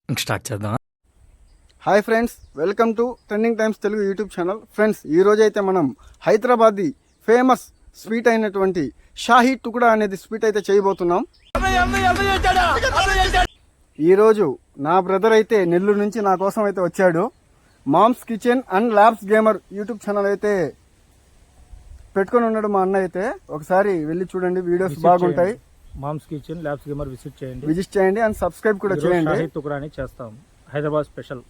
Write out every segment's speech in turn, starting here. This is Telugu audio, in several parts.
స్టార్ట్ చేద్దాం. Hi friends, welcome to trending times Telugu YouTube channel. Friends, ఈరోజు అయితే మనం హైదరాబాదీ ఫేమస్ స్వీట్ అయినటువంటి షాహీ టుకుడా అనేది స్వీట్ అయితే చేయబోతున్నాం. ఈరోజు నా బ్రదర్ అయితే నెల్లూరు నుంచి నా కోసం అయితే వచ్చాడు. Moms Kitchen and Labs Gamer YouTube channel అయితే పెట్టుకొని ఉన్నాడు మా అన్న అయితే. ఒకసారి వెళ్ళి చూడండి, వీడియోస్ బాగుంటాయి. Moms Kitchen Labs Gamer visit చేయండి అండ్ సబ్స్క్రైబ్ కూడా చేయండి. షాహీ టుకుడా అని చేస్తాం, హైదరాబాద్ స్పెషల్,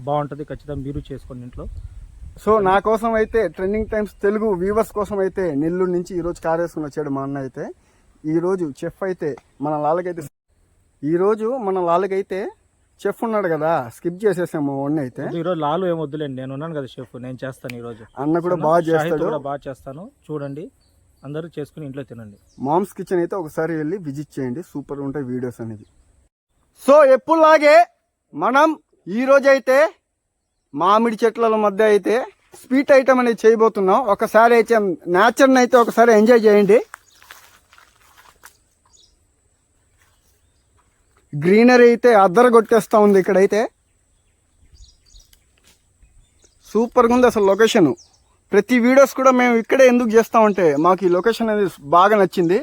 బాగుంటది, ఖచ్చితంగా మీరు చేసుకోండి ఇంట్లో. సో నా కోసం అయితే ట్రెండింగ్ టైమ్స్ తెలుగు వ్యూవర్స్ కోసం అయితే నెల్లూరు నుంచి ఈరోజు కార్ వేసుకుని వచ్చాడు మా అన్న అయితే. ఈరోజు చెఫ్ అయితే మన లాలకైతే చెఫ్ ఉన్నాడు కదా, స్కిప్ చేసేసాము వన్ అయితే. ఈరోజు లాలు ఏం వద్దులేండి, నేను ఉన్నాను కదా చెఫ్, నేను చేస్తాను. ఈ రోజు అన్న కూడా బాగా చేస్తాడు, బాగా చేస్తాను. చూడండి, అందరూ చేసుకుని ఇంట్లో తినండి. మామ్స్ కిచెన్ అయితే ఒకసారి వెళ్ళి విజిట్ చేయండి, సూపర్ ఉంటాయి వీడియోస్ అనేది. సో ఎప్పుడులాగే మనం ఈరోజు అయితే మామిడి చెట్ల మధ్య అయితే స్వీట్ ఐటమ్ అనేది చేయబోతున్నాం. ఒకసారి అయితే నేచర్ని అయితే ఒకసారి ఎంజాయ్ చేయండి. గ్రీనరీ అయితే అద్దర కొట్టేస్తూ ఉంది ఇక్కడైతే, సూపర్గా ఉంది అసలు లొకేషన్. ప్రతి వీడియోస్ కూడా మేము ఇక్కడే ఎందుకు చేస్తామంటే మాకు ఈ లొకేషన్ అనేది బాగా నచ్చింది.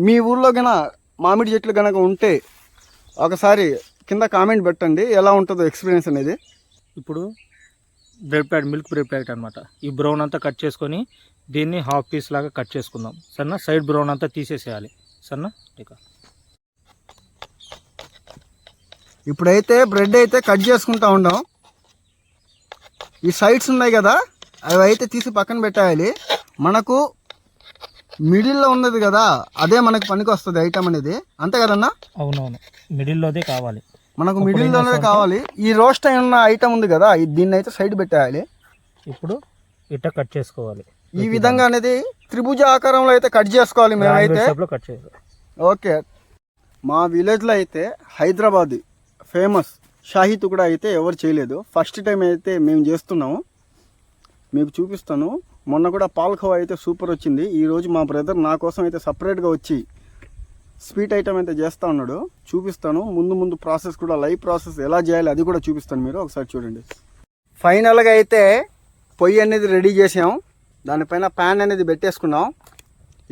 మీ ఊర్లో కనుక మామిడి చెట్లు కనుక ఉంటే ఒకసారి కింద కామెంట్ పెట్టండి, ఎలా ఉంటుందో ఎక్స్పీరియన్స్ అనేది. ఇప్పుడు bread packet, milk bread packet అనమాట. ఈ బ్రౌన్ అంతా కట్ చేసుకొని దీన్ని హాఫ్ పీస్ లాగా కట్ చేసుకుందాం. సన్న సైడ్ బ్రౌన్ అంతా తీసేసేయాలి. సన్న ఇక ఇప్పుడైతే బ్రెడ్ అయితే కట్ చేసుకుంటా ఉన్నాం. ఈ సైడ్స్ ఉన్నాయి కదా, అవి అయితే తీసి పక్కన పెట్టేయాలి. మనకు మిడిల్లో ఉన్నది కదా, అదే మనకు పనికి వస్తుంది ఐటమ్ అనేది, అంతే కదన్నా? అవునవును, మిడిల్లోదే కావాలి మనకు, మిడిల్లోనే కావాలి. ఈ రోస్ట్ అయిన ఐటమ్ ఉంది కదా, దీన్ని అయితే సైడ్ పెట్టేయాలి. ఇప్పుడు ఇట్లా కట్ చేసుకోవాలి. ఈ విధంగా అనేది త్రిభుజ ఆకారంలో అయితే కట్ చేసుకోవాలి మేమైతే. కట్ చేసుకోవాలి. ఓకే, మా విలేజ్లో అయితే హైదరాబాద్ ఫేమస్ షాహీ టుకుడా అయితే ఎవరు చేయలేదు. ఫస్ట్ టైం అయితే మేము చేస్తున్నాము, మీకు చూపిస్తాను. మొన్న కూడా పాల్కోవా అయితే సూపర్ వచ్చింది. ఈరోజు మా బ్రదర్ నా కోసం అయితే సపరేట్గా వచ్చి స్వీట్ ఐటమ్ అయితే చేస్తూ ఉన్నాడు, చూపిస్తాను. ముందు ప్రాసెస్ కూడా, లైవ్ ప్రాసెస్ ఎలా చేయాలి అది కూడా చూపిస్తాను, మీరు ఒకసారి చూడండి. ఫైనల్గా అయితే పొయ్యి అనేది రెడీ చేసాం, దానిపైన ప్యాన్ అనేది పెట్టేసుకున్నాం.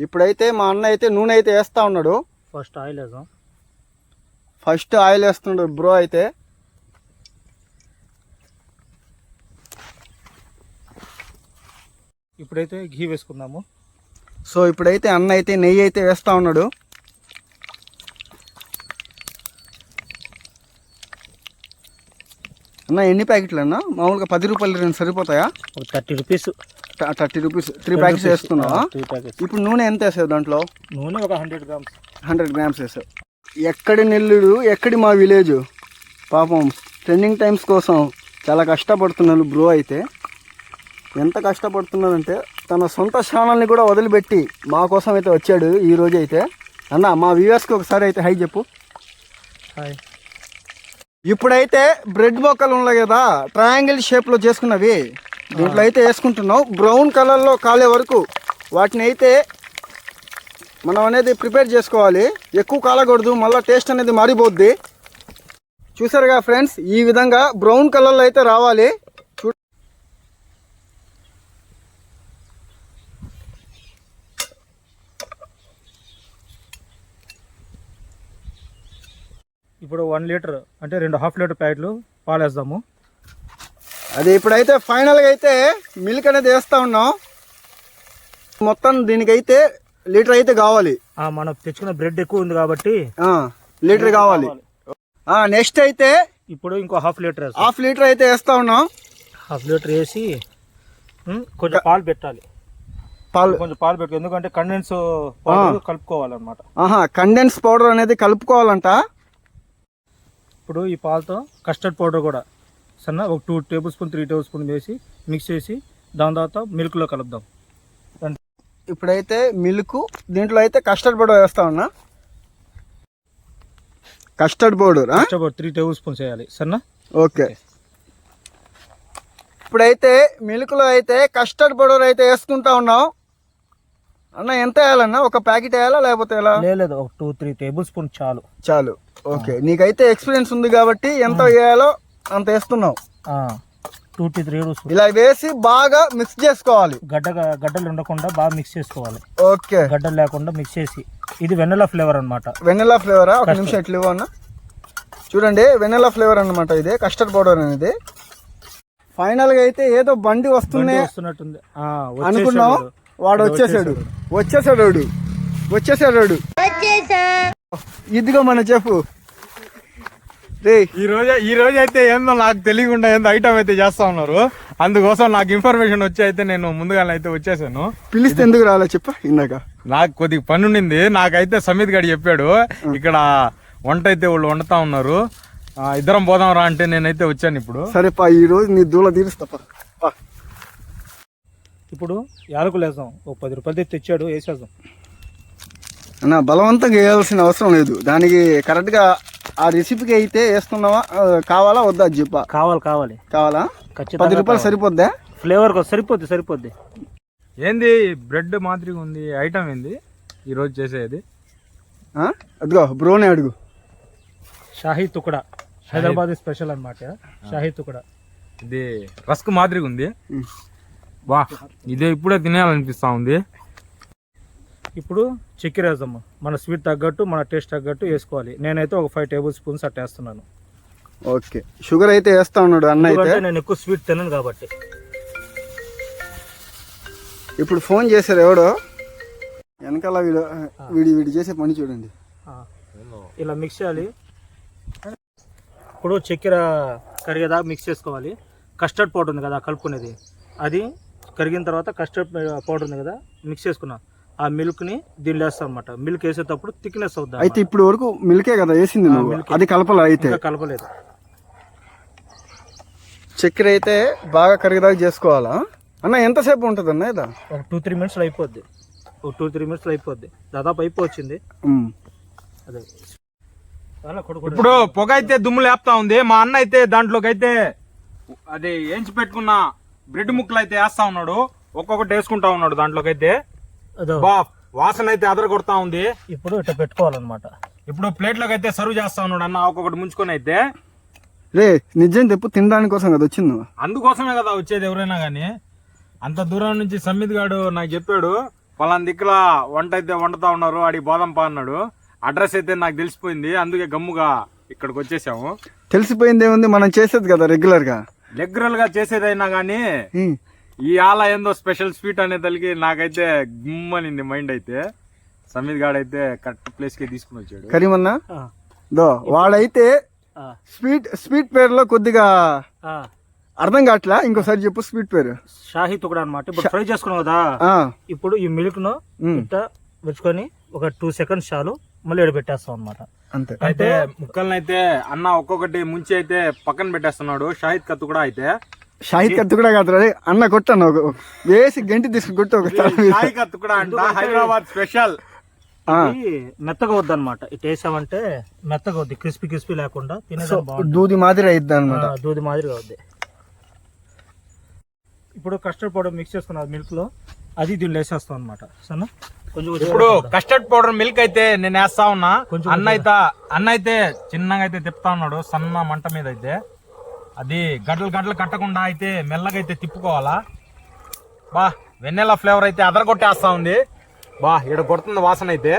ఇప్పుడైతే మా అన్న అయితే నూనె అయితే వేస్తూ ఉన్నాడు. ఫస్ట్ ఆయిల్ వేద్దాం. ఫస్ట్ ఆయిల్ వేస్తున్నాడు బ్రో అయితే. ఇప్పుడైతే ఘీ వేసుకుందాము. సో ఇప్పుడైతే అన్న అయితే నెయ్యి అయితే వేస్తూ ఉన్నాడు. అన్న ఎన్ని ప్యాకెట్లు అన్న? మామూలుగా 10 రూపాయలు రెండు సరిపోతాయా? 30 రూపీస్. 30 rupees 3 packets వేస్తున్నావా? ఇప్పుడు నూనె ఎంత వేసావు దాంట్లో? నూనె ఒక 100 గ్రామ్స్. 100 గ్రామ్స్ వేసావు. ఎక్కడి నెల్లుడు, ఎక్కడి మా విలేజ్. పాపం ట్రెండింగ్ టైమ్స్ కోసం చాలా కష్టపడుతున్నాడు బ్రో అయితే. ఎంత కష్టపడుతున్నాడంటే తన సొంత ఛానల్ని కూడా వదిలిపెట్టి మా కోసం అయితే వచ్చాడు ఈరోజు అయితే. అన్న మా వ్యూవర్స్కి ఒకసారి అయితే హై చెప్పు. హాయ్. ఇప్పుడైతే బ్రెడ్ బొక్కలు ఉన్నాయి కదా, ట్రయాంగిల్ షేప్లో చేసుకున్నవి, దీంట్లో అయితే వేసుకుంటున్నాం. బ్రౌన్ కలర్లో కాలే వరకు వాటిని అయితే మనం అనేది ప్రిపేర్ చేసుకోవాలి. ఎక్కువ కాలకూడదు, మళ్ళీ టేస్ట్ అనేది మారిపోద్ది. చూసారుగా ఫ్రెండ్స్, ఈ విధంగా బ్రౌన్ కలర్లో అయితే రావాలి. ఇప్పుడు 1 లీటర్ అంటే 2 హాఫ్ లీటర్ ప్యాకెట్లు పాలు వేద్దాము. అది ఇప్పుడైతే ఫైనల్గా అయితే మిల్క్ అనేది వేస్తూ ఉన్నాం. మొత్తం దీనికైతే లీటర్ అయితే కావాలి. మనం తెచ్చుకున్న బ్రెడ్ ఎక్కువ ఉంది కాబట్టి లీటర్ కావాలి. నెక్స్ట్ అయితే ఇప్పుడు ఇంకో హాఫ్ లీటర్ అయితే వేస్తూ ఉన్నాం. హాఫ్ లీటర్ వేసి కొంచెం పాలు పెట్టాలి. కొంచెం పాలు పెట్టు, ఎందుకంటే కండెన్స్ పౌడర్ కలుపుకోవాలన్నమాట. కండెన్స్ పౌడర్ అనేది కలుపుకోవాలంట. ఇప్పుడు ఈ పాలతో కస్టర్డ్ పౌడర్ కూడా సన్న ఒక 2 టేబుల్ స్పూన్ 3 టేబుల్ స్పూన్ వేసి మిక్స్ చేసి దాని తర్వాత మిల్క్లో కలుపుదాం. ఇప్పుడైతే మిల్క్, దీంట్లో అయితే కస్టర్డ్ పౌడర్ వేస్తా ఉన్నా. కస్టర్డ్ పౌడర్ 3 టేబుల్ స్పూన్స్ వేయాలి సన్న. ఓకే, ఇప్పుడైతే మిల్క్లో అయితే కస్టర్డ్ పౌడర్ అయితే వేసుకుంటా ఉన్నాం. అన్న ఎంత వేయాలన్నా, ఒక ప్యాకెట్ వేయాలా లేకపోతే ఎలా? లేదు, ఒక 2-3 టేబుల్ స్పూన్ చాలు. చాలు, ఓకే. నీకైతే ఎక్స్పీరియన్స్ ఉంది కాబట్టి ఎంత వేయాలో అంత వేస్తున్నావు. 2-3 స్పూన్ ఇలా వేసి బాగా మిక్స్ చేసుకోవాలి. గడ్డలు ఉండకుండా బాగా మిక్స్ చేసుకోవాలి. ఓకే, గడ్డలు లేకుండా మిక్స్ చేసి, ఇది వెనిలా ఫ్లేవర్ అన్నమాట. వెనిలా ఫ్లేవరా? ఒక నిమిషం ఎట్లు ఇవ్వన్నా. చూడండి, వెనిలా ఫ్లేవర్ అన్నమాట ఇది, కస్టర్డ్ పౌడర్ అనేది. ఫైనల్ గా అయితే ఏదో బండి వస్తున్నట్టుంది అనుకున్నాం. వాడు వచ్చేసాడు. ఇదిగో మన చెప్పు ఈ రోజు అయితే ఏందో నాకు తెలియకుండా ఏందో ఐటమ్ అయితే చేస్తా ఉన్నారు. అందుకోసం నాకు ఇన్ఫర్మేషన్ వచ్చి అయితే నేను ముందుగానే అయితే వచ్చేసాను. పిలిస్తే ఎందుకు రాలే చెప్ప? ఇందాక నాకు కొద్దిగా పని ఉండింది. నాకైతే సమీత్ గడి చెప్పాడు ఇక్కడ వంట అయితే వాళ్ళు వండుతా ఉన్నారు, ఇద్దరం పోదాం రా అంటే నేనైతే వచ్చాను ఇప్పుడు. సరే పా, ఈ రోజు నీ దూల తీరుస్తా. ఇప్పుడు యాలకులు వేద్దాం. ఒక 10 రూపాయలు తెచ్చాడు, వేసేద్దాం. అన్న బలవంతంగా వేయాల్సిన అవసరం లేదు. దానికి కరెక్ట్ గా ఆ రెసిపీకి అయితే వేస్తున్నావా, కావాలా వద్దా చెప్పా? కావాలా? 10 రూపాయలు సరిపోద్దా? ఫ్లేవర్ సరిపోద్ది. ఏంది బ్రెడ్ మాదిరిగా ఉంది ఐటమ్, ఏంది ఈ రోజు చేసేది? అదిగో బ్రోనే అడుగు. షాహీ తుకడా, హైదరాబాద్ స్పెషల్ అన్నమాట. షాహీ తుకడా ఇది రస్క్ మాదిరిగా ఉంది. వా, ఇదే ఇప్పుడే తినేయాలనిపిస్తా ఉంది. ఇప్పుడు చక్కెర వేద్దాం. మన స్వీట్ తగ్గట్టు, మన టేస్ట్ తగ్గట్టు వేసుకోవాలి. నేనైతే ఒక 5 టేబుల్ స్పూన్స్ అట్ట వేస్తున్నాను. ఓకే, షుగర్ అయితే వేస్తా ఉన్నాడు అన్న. అయితే నేను ఎక్కువ స్వీట్ తినను కాబట్టి. ఇప్పుడు ఫోన్ చేశారు ఎవడో వెనకాల, వీడి చేసే పని చూడండి. ఇలా మిక్స్ చేయాలి. ఇప్పుడు చక్కెర కరిగేదాకా మిక్స్ చేసుకోవాలి. కస్టర్డ్ పౌడర్ ఉంది కదా కలుపుకునేది, అది కరిగిన తర్వాత కస్టర్డ్ పౌడర్ ఉంది కదా మిక్స్ చేసుకున్నా, ఆ మిల్క్ని దీనిలో వేస్తాం అనమాట. మిల్క్ వేసేటప్పుడు థిక్నెస్ అవుతుంది. అయితే ఇప్పుడు వరకు మిల్కే కదా వేసింది నువ్వు, అది కలపలా? అయితే కలపలేదు. చక్కెర అయితే బాగా కరిగేదాకా చేసుకోవాలా అన్న? ఎంతసేపు ఉంటుంది అన్న? ఇదా ఒక 2-3 మినిట్స్లో అయిపోద్ది. దాదాపు అయిపోవచ్చింది. అదే ఇప్పుడు పొగ అయితే దుమ్ము లేపుతా ఉంది. మా అన్న అయితే దాంట్లోకి అయితే అది ఏంచి పెట్టుకున్న బ్రెడ్ ముక్కలు అయితే వేస్తా ఉన్నాడు, ఒక్కొక్కటి వేసుకుంటా ఉన్నాడు దాంట్లోకి అయితే. బా, వాసన అయితే అదర కొడతా ఉంది. ఇప్పుడు ఇట్లా పెట్టుకోవాలన్నమాట. ఇప్పుడు ప్లేట్లోకి అయితే సర్వ్ చేస్తా ఉన్నాడు అన్న, ఒక్కొక్కటి ముంచుకొని అయితే. రే నిజం చెప్పు, తినడానికి కోసం కదా వచ్చింది? అందుకోసమే కదా వచ్చేది ఎవరైనా గానీ. అంత దూరం నుంచి సమీత్ గాడు నాకు చెప్పాడు, పలానా దిక్కుల వంట అయితే వండుతా ఉన్నారు, అడిగి పోదాంపా అన్నాడు. అడ్రస్ అయితే నాకు తెలిసిపోయింది, అందుకే గమ్ముగా ఇక్కడికి వచ్చేసాము. తెలిసిపోయింది ఏముంది, మనం చేసేది కదా రెగ్యులర్ గా చేసేదైనా గానీ ఈ ఆల ఏందో స్పెషల్ స్వీట్ అనే తల్లికి నాకైతే గుమ్మనింది మైండ్ అయితే. సమీత్ గాడు అయితే కరెక్ట్ ప్లేస్ కి తీసుకుని వచ్చాడు. కరీమన్నా వాడైతే స్వీట్ పేరులో కొద్దిగా అర్థం కావట్లా, ఇంకోసారి చెప్పు స్వీట్ పేరు. షాహీ తుకడా అన్నమాట. ఇప్పుడు ఫ్రై చేసుకున్నాం కదా, ఇప్పుడు ఈ మిల్క్ ను ఇట్లా పెంచుకొని ఒక 2 సెకండ్స్ చాలు, మళ్ళీ ఎడ పెట్టేస్తాం అనమాట. అంతే. అయితే ముక్కల్ని అయితే అన్న ఒక్కొక్కటి ముంచి అయితే పక్కన పెట్టేస్తున్నాడు. షాహిద్ కత్తు కూడా అయితే, షాహిద్ కత్తు కూడా కాదు అన్న, కొట్టాను వేసి గంటి తీసుకు కొట్టు. షాహిద్ కత్తు కూడా అంట హైదరాబాద్ స్పెషల్. మెత్తగా వద్దు అనమాట. ఇటు వేసామంటే మెత్తగా వద్ది, క్రిస్పీ లేకుండా దూది మాదిరి అయిద్ది అనమాట. దూది మాదిరిగా వద్ది. ఇప్పుడు కస్టర్డ్ పౌడర్ మిక్స్ చేసుకున్న మిల్క్ లో అది దీన్ని వేసేస్తాం అనమాట. సన్న ఇప్పుడు కస్టర్డ్ పౌడర్ మిల్క్ అయితే నేను వేస్తా ఉన్నా. అన్న అయితే చిన్నగా అయితే తిప్పుతా ఉన్నాడు సన్న మంట మీద అయితే. అది గడ్డలు కట్టకుండా అయితే మెల్లగా అయితే తిప్పుకోవాలా. బా, వెన్నెల ఫ్లేవర్ అయితే అదరగొట్టేస్తా ఉంది. బా, ఇక్కడ కొడుతుంది వాసన అయితే.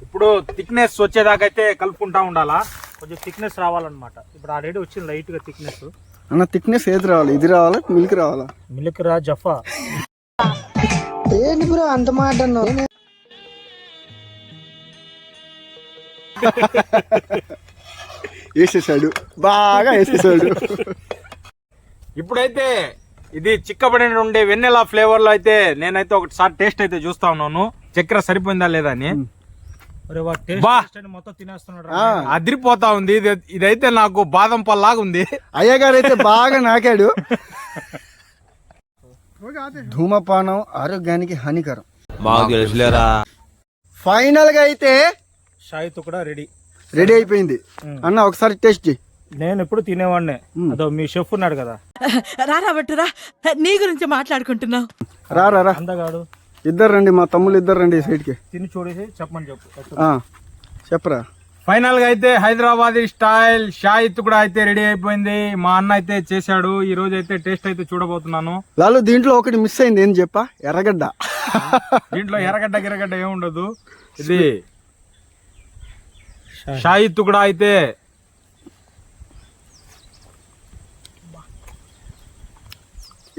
ఇప్పుడు థిక్నెస్ వచ్చేదాకా అయితే కలుపుకుంటా ఉండాలా. కొంచెం థిక్నెస్ రావాలన్నమాట. ఇప్పుడు ఆల్రెడీ వచ్చింది లైట్ గా థిక్నెస్. అన్న థిక్నెస్ ఏది రావాలి? ఇది రావాలా మిల్క్ రావాలా? మిల్క్ రా జఫా. ఏంటి బ్రో అంత మాట అన్నావు? వేసేసాడు, బాగా వేసేసాడు. ఇప్పుడైతే ఇది చిక్కబడిన ఉండే వెన్నెల ఫ్లేవర్ లో అయితే నేనైతే ఒకటిసారి టేస్ట్ అయితే చూస్తా ఉన్నాను, చక్కెర సరిపోయిందా లేదా అని. మొత్తం తినేస్తున్నాడు, అదిరిపోతా ఉంది. ఇదైతే నాకు బాదం పల్లాగా ఉంది. అయ్యగారు అయితే బాగా నాకాడు. ధూమపానం ఆరోగ్యానికి హానికరం. ఫైనల్ గా అయితే షాహీ తుకడా రెడీ అయిపోయింది. అన్న ఒకసారి టేస్ట్ చేయి. నేను ఎప్పుడు తినేవాడినే. అదో మీ షెఫ్ ఉన్నాడు కదా, రారా బట్టురా, నీ గురించి మాట్లాడుకుంటున్నావు. రా రా రా అందగాడు, ఇద్దరు రండి, మా తమ్ముళ్ళు ఇద్దరు రండి సైడ్కి. తిని చూడేసి చెప్పమని చెప్పు. చెప్పరా. ఫైనల్ గా అయితే హైదరాబాదీ స్టైల్ షాయిత్ కూడా అయితే రెడీ అయిపోయింది. మా అన్న అయితే చేశాడు. ఈ రోజు అయితే టేస్ట్ అయితే చూడబోతున్నాను. లాలు దీంట్లో ఒకటి మిస్ అయింది, ఏం చెప్పా? ఎర్రగడ్డ. దీంట్లో ఎర్రగడ్డ గిరగడ్డ ఏముండదు. ఇది షాయిత్ కూడా అయితే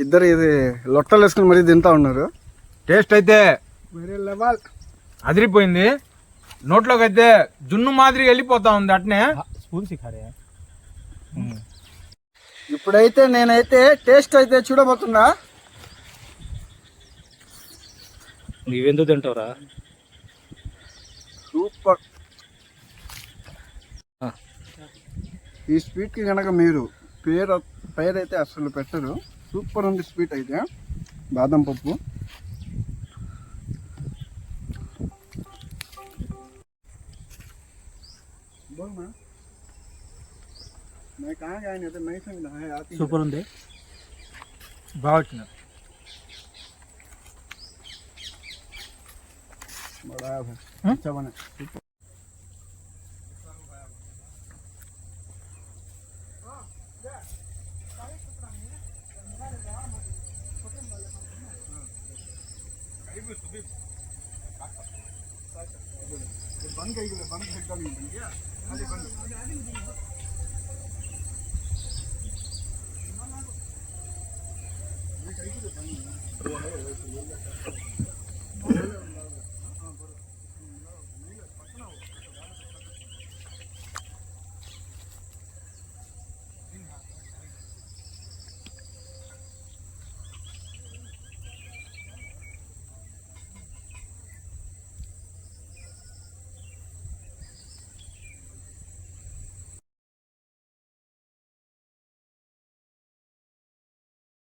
ఇద్దరు ఇది లొట్టలు వేసుకుని మరీ తింటా ఉన్నారు. టేస్ట్ అయితే వేరే లెవెల్. అదిరిపోయింది. నోట్లోకి అయితే జున్ను మాదిరి వెళ్ళిపోతా ఉంది అట్నే. స్పూన్ సిఖారే. ఇప్పుడైతే నేనైతే టేస్ట్ అయితే చూడబోతున్నా. నీవెందుకు తింటావురా? సూపర్. ఈ స్వీట్కి కనుక మీరు పేరైతే అసలు పెట్టరు. సూపర్ ఉంది స్వీట్ అయితే. బాదం పప్పు, సూపర్ ఉంది, బాగా వచ్చింది.